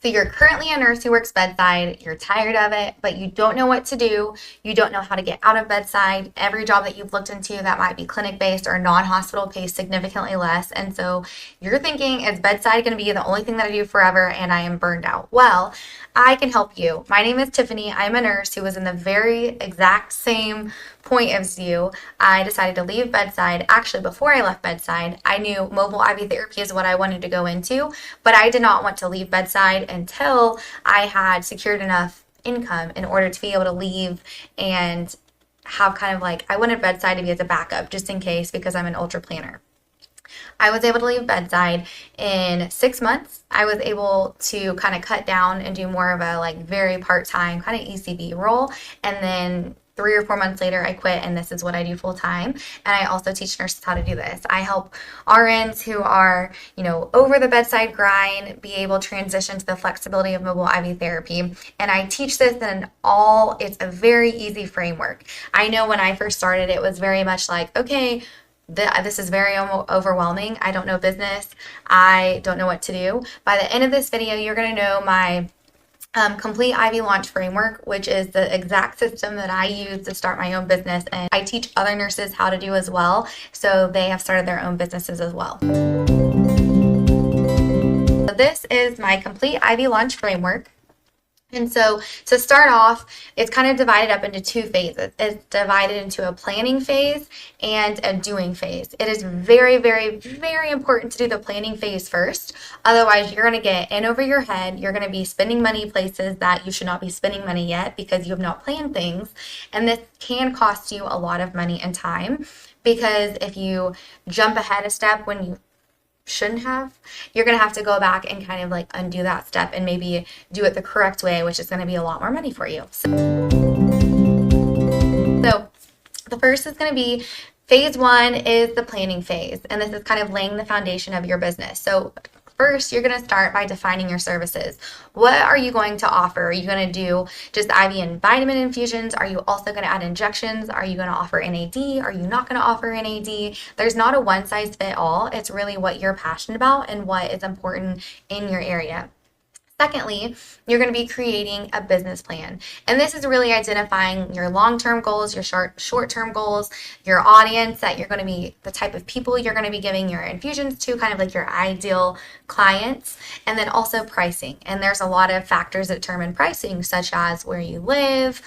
So you're currently a nurse who works bedside, you're tired of it, but you don't know what to do. You don't know how to get out of bedside. Every job that you've looked into that might be clinic-based or non-hospital pays significantly less. And so you're thinking, is bedside going to be the only thing that I do forever and I am burned out? Well, I can help you. My name is Tiffany. I'm a nurse who was in the very exact same point of view. I decided to leave bedside. Actually, before I left bedside, I knew mobile IV therapy is what I wanted to go into, but I did not want to leave bedside until I had secured enough income in order to be able to leave and have kind of like, I wanted bedside to be as a backup just in case because I'm an ultra planner. I was able to leave bedside in 6 months. I was able to kind of cut down and do more of a like very part-time kind of ECB role. And then 3 or 4 months later, I quit, and this is what I do full time. And I also teach nurses how to do this. I help RNs who are, over the bedside grind be able to transition to the flexibility of mobile IV therapy. And I teach this it's a very easy framework. I know when I first started, it was very much like, okay, this is very overwhelming. I don't know business. I don't know what to do. By the end of this video, you're going to know my complete IV launch framework, which is the exact system that I use to start my own business, and I teach other nurses how to do as well, so they have started their own businesses as well. So this is my complete IV launch framework. And so to start off, it's kind of divided up into 2 phases. It's divided into a planning phase and a doing phase. It is very, very, very important to do the planning phase first. Otherwise, you're going to get in over your head. You're going to be spending money places that you should not be spending money yet because you have not planned things. And this can cost you a lot of money and time, because if you jump ahead a step when you shouldn't have, you're going to have to go back and kind of like undo that step and maybe do it the correct way, which is going to be a lot more money for you. So the first is going to be phase 1 is the planning phase, and this is kind of laying the foundation of your business. So first, you're going to start by defining your services. What are you going to offer? Are you going to do just IV and vitamin infusions? Are you also going to add injections? Are you going to offer NAD? Are you not going to offer NAD? There's not a one size fit all. It's really what you're passionate about and what is important in your area. Secondly, you're going to be creating a business plan. And this is really identifying your long-term goals, your short-term goals, your audience that you're going to be, the type of people you're going to be giving your infusions to, kind of like your ideal clients, and then also pricing. And there's a lot of factors that determine pricing, such as where you live.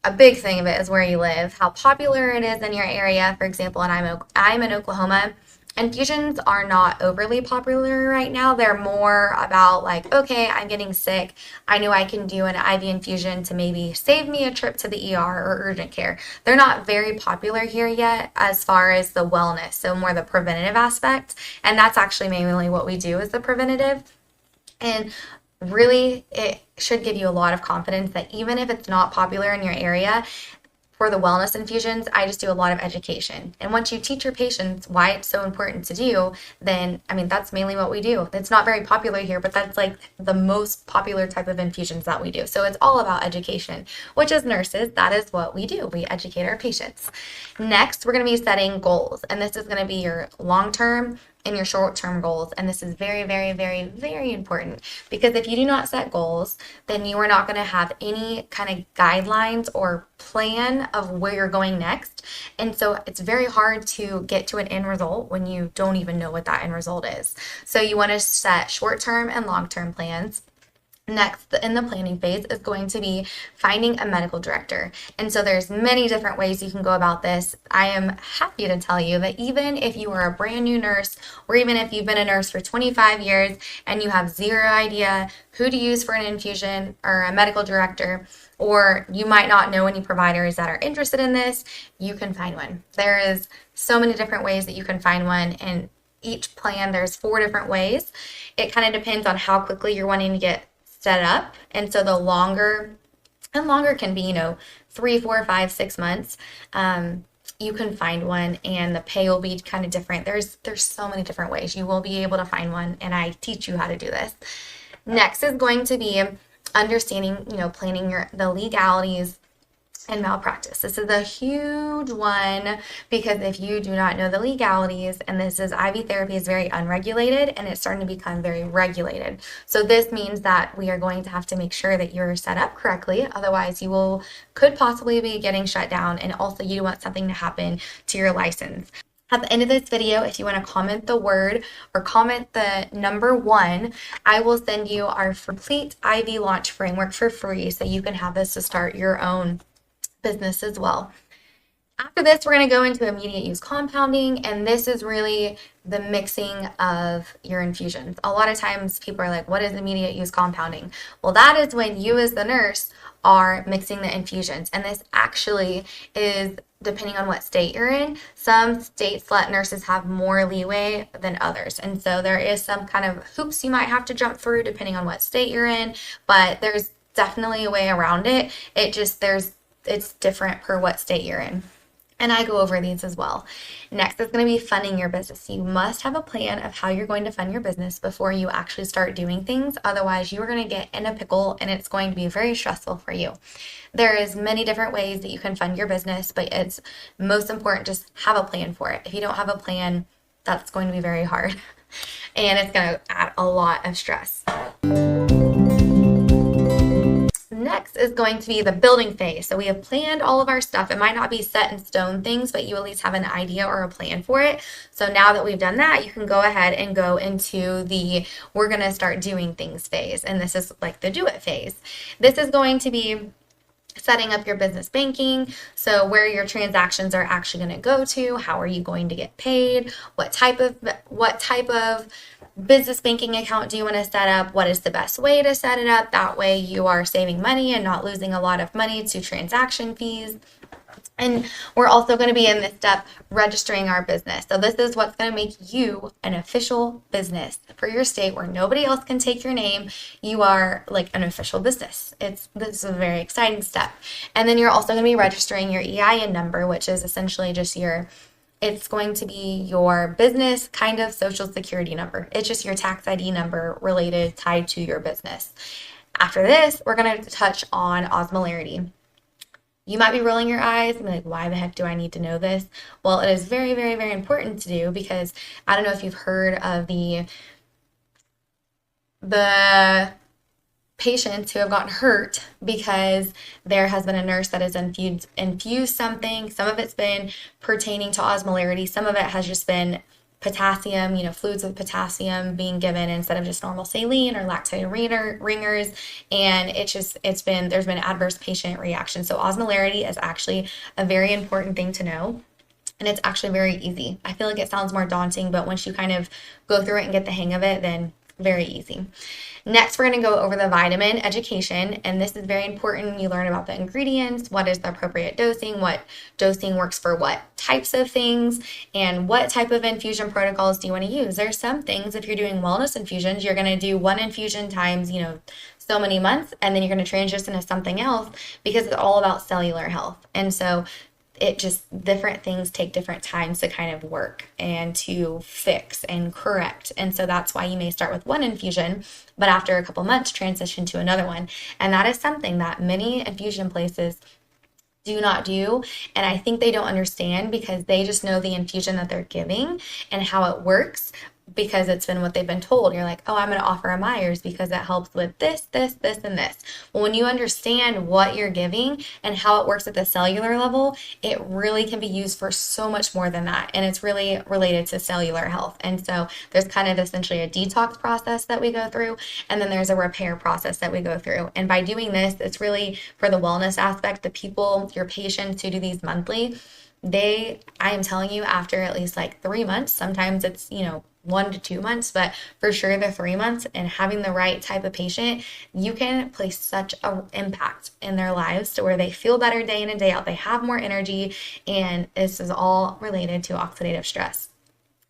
A big thing of it is where you live, how popular it is in your area. For example, and I'm in Oklahoma. Infusions are not overly popular right now. They're more about like, okay, I'm getting sick. I know I can do an IV infusion to maybe save me a trip to the ER or urgent care. They're not very popular here yet as far as the wellness, so more the preventative aspect. And that's actually mainly what we do is the preventative. And really, it should give you a lot of confidence that even if it's not popular in your area, for the wellness infusions, I just do a lot of education. And once you teach your patients why it's so important to do, then, that's mainly what we do. It's not very popular here, but that's like the most popular type of infusions that we do. So it's all about education, which as nurses, that is what we do. We educate our patients. Next, we're going to be setting goals. And this is going to be your long-term and your short-term goals. And this is very, very, very, very important, because if you do not set goals, then you are not going to have any kind of guidelines or plan of where you're going next. And so it's very hard to get to an end result when you don't even know what that end result is. So you want to set short-term and long-term plans. Next in the planning phase is going to be finding a medical director. And so there's many different ways you can go about this. I am happy to tell you that even if you are a brand new nurse, or even if you've been a nurse for 25 years and you have zero idea who to use for an infusion or a medical director, or you might not know any providers that are interested in this, you can find one. There is so many different ways that you can find one, and each plan, there's 4 different ways. It kind of depends on how quickly you're wanting to get set up. And so the longer can be, 3, 4, 5, 6 months. You can find one, and the pay will be kind of different. There's so many different ways you will be able to find one, and I teach you how to do this. Next is going to be understanding, planning the legalities and malpractice. This is a huge one because if you do not know the legalities, and this is IV therapy is very unregulated and it's starting to become very regulated. So this means that we are going to have to make sure that you're set up correctly. Otherwise, could possibly be getting shut down, and also you want something to happen to your license. At the end of this video, if you want to comment the word or comment the number 1, I will send you our complete IV launch framework for free so you can have this to start your own business as well. After this, we're going to go into immediate use compounding, and this is really the mixing of your infusions. A lot of times people are like, what is immediate use compounding? Well, that is when you as the nurse are mixing the infusions, and this actually is depending on what state you're in. Some states let nurses have more leeway than others, and so there is some kind of hoops you might have to jump through depending on what state you're in, but there's definitely a way around it. It's different per what state you're in. And I go over these as well. Next is going to be funding your business. You must have a plan of how you're going to fund your business before you actually start doing things. Otherwise, you are going to get in a pickle and it's going to be very stressful for you. There is many different ways that you can fund your business, but it's most important just have a plan for it. If you don't have a plan, that's going to be very hard. And it's going to add a lot of stress. Next is going to be the building phase. So we have planned all of our stuff. It might not be set in stone things, but you at least have an idea or a plan for it. So now that we've done that, you can go ahead and go into the we're going to start doing things phase. And this is like the do it phase. This is going to be setting up your business banking, so where your transactions are actually going to go to, how are you going to get paid, what type of business banking account do you want to set up, what is the best way to set it up, that way you are saving money and not losing a lot of money to transaction fees. And we're also going to be in this step registering our business. So this is what's going to make you an official business for your state where nobody else can take your name. You are like an official business. This is a very exciting step. And then you're also going to be registering your EIN number, which is essentially just it's going to be your business kind of social security number. It's just your tax ID number tied to your business. After this, we're going to touch on osmolarity. You might be rolling your eyes and be like, why the heck do I need to know this? Well, it is very, very, very important to do because I don't know if you've heard of the patients who have gotten hurt because there has been a nurse that has infused something. Some of it's been pertaining to osmolarity. Some of it has just been potassium, fluids with potassium being given instead of just normal saline or lactated ringers. And there's been adverse patient reaction. So osmolarity is actually a very important thing to know. And it's actually very easy. I feel like it sounds more daunting, but once you kind of go through it and get the hang of it, then very easy. Next, we're going to go over the vitamin education, and this is very important. You learn about the ingredients, what is the appropriate dosing, what dosing works for what types of things, and what type of infusion protocols do you want to use. There's some things, if you're doing wellness infusions, you're going to do one infusion times, so many months, and then you're going to transition to something else because it's all about cellular health. And so different things take different times to kind of work and to fix and correct. And so that's why you may start with one infusion, but after a couple months transition to another one. And that is something that many infusion places do not do. And I think they don't understand because they just know the infusion that they're giving and how it works because it's been what they've been told. You're like, oh, I'm going to offer a Myers because it helps with this, this, this, and this. Well, when you understand what you're giving and how it works at the cellular level, it really can be used for so much more than that. And it's really related to cellular health. And so there's kind of essentially a detox process that we go through, and then there's a repair process that we go through. And by doing this, it's really for the wellness aspect, the people, your patients who do these monthly, I am telling you, after at least like 3 months, sometimes it's, 1 to 2 months, but for sure the 3 months, and having the right type of patient, you can place such an impact in their lives to where they feel better day in and day out. They have more energy, and this is all related to oxidative stress.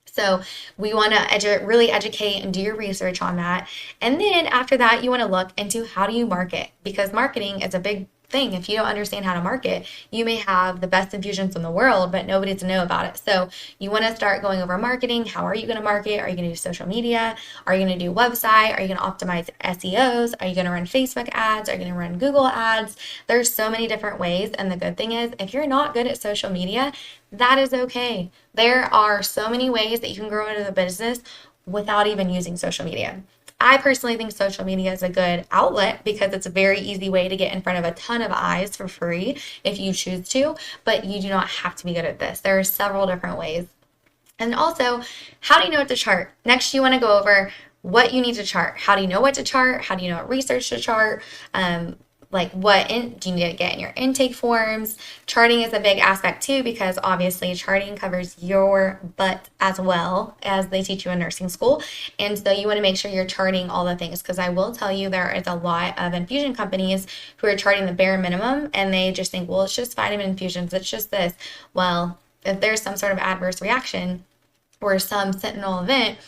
So we want to really educate and do your research on that. And then after that, you want to look into how do you market, because marketing is a big thing. If you don't understand how to market, you may have the best infusions in the world, but nobody to know about it. So you want to start going over marketing. How are you going to market? Are you going to do social media? Are you going to do website? Are you going to optimize SEOs? Are you going to run Facebook ads? Are you going to run Google ads? There's so many different ways. And the good thing is, if you're not good at social media, that is okay. There are so many ways that you can grow into the business without even using social media. I personally think social media is a good outlet because it's a very easy way to get in front of a ton of eyes for free if you choose to, but you do not have to be good at this. There are several different ways. And also, how do you know what to chart? Next, you want to go over what you need to chart. How do you know what to chart? How do you know what research to chart? Like do you need to get in your intake forms? Charting is a big aspect too, because obviously charting covers your butt as well as they teach you in nursing school. And so you want to make sure you're charting all the things, because I will tell you there is a lot of infusion companies who are charting the bare minimum and they just think, well, it's just vitamin infusions. It's just this. Well, if there's some sort of adverse reaction or some sentinel event,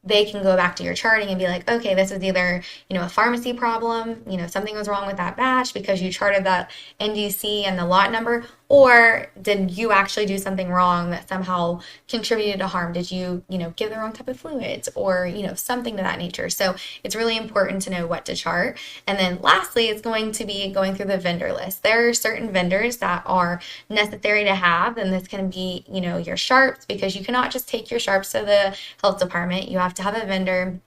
they can go back to your charting and be like, okay, this is either, a pharmacy problem, something was wrong with that batch because you charted that NDC and the lot number, or did you actually do something wrong that somehow contributed to harm? Did you, give the wrong type of fluids or, something to that nature? So it's really important to know what to chart. And then lastly, it's going to be going through the vendor list. There are certain vendors that are necessary to have, and this can be, your sharps, because you cannot just take your sharps to the health department. You have to have a vendor.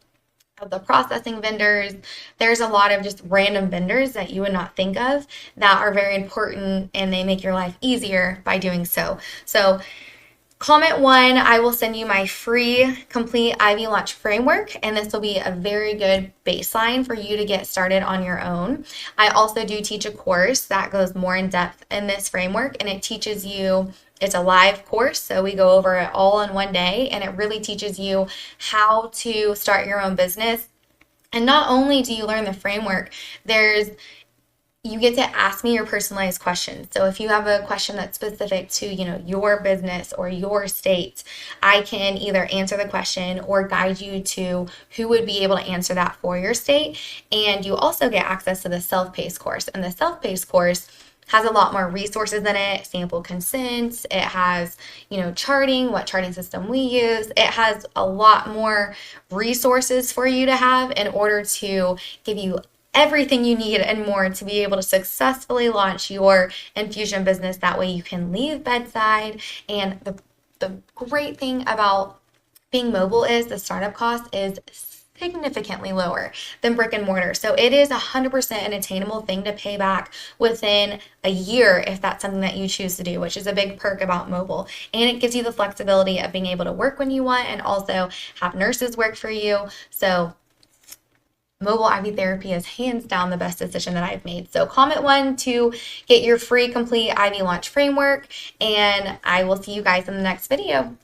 Of the processing vendors. There's a lot of just random vendors that you would not think of that are very important, and they make your life easier by doing so. So comment 1, I will send you my free complete IV launch framework, and this will be a very good baseline for you to get started on your own. I also do teach a course that goes more in depth in this framework, and it teaches you. It's a live course, so we go over it all in one day, and it really teaches you how to start your own business. And not only do you learn the framework, you get to ask me your personalized questions. So if you have a question that's specific to, your business or your state, I can either answer the question or guide you to who would be able to answer that for your state. And you also get access to the self-paced course. And the self-paced course has a lot more resources in it, sample consents, it has, charting, what charting system we use. It has a lot more resources for you to have in order to give you everything you need and more to be able to successfully launch your infusion business. That way you can leave bedside. And the great thing about being mobile is the startup cost is significantly lower than brick and mortar. So it is 100% an attainable thing to pay back within a year if that's something that you choose to do, which is a big perk about mobile. And it gives you the flexibility of being able to work when you want and also have nurses work for you. So mobile IV therapy is hands down the best decision that I've made. So comment 1 to get your free complete IV launch framework, and I will see you guys in the next video.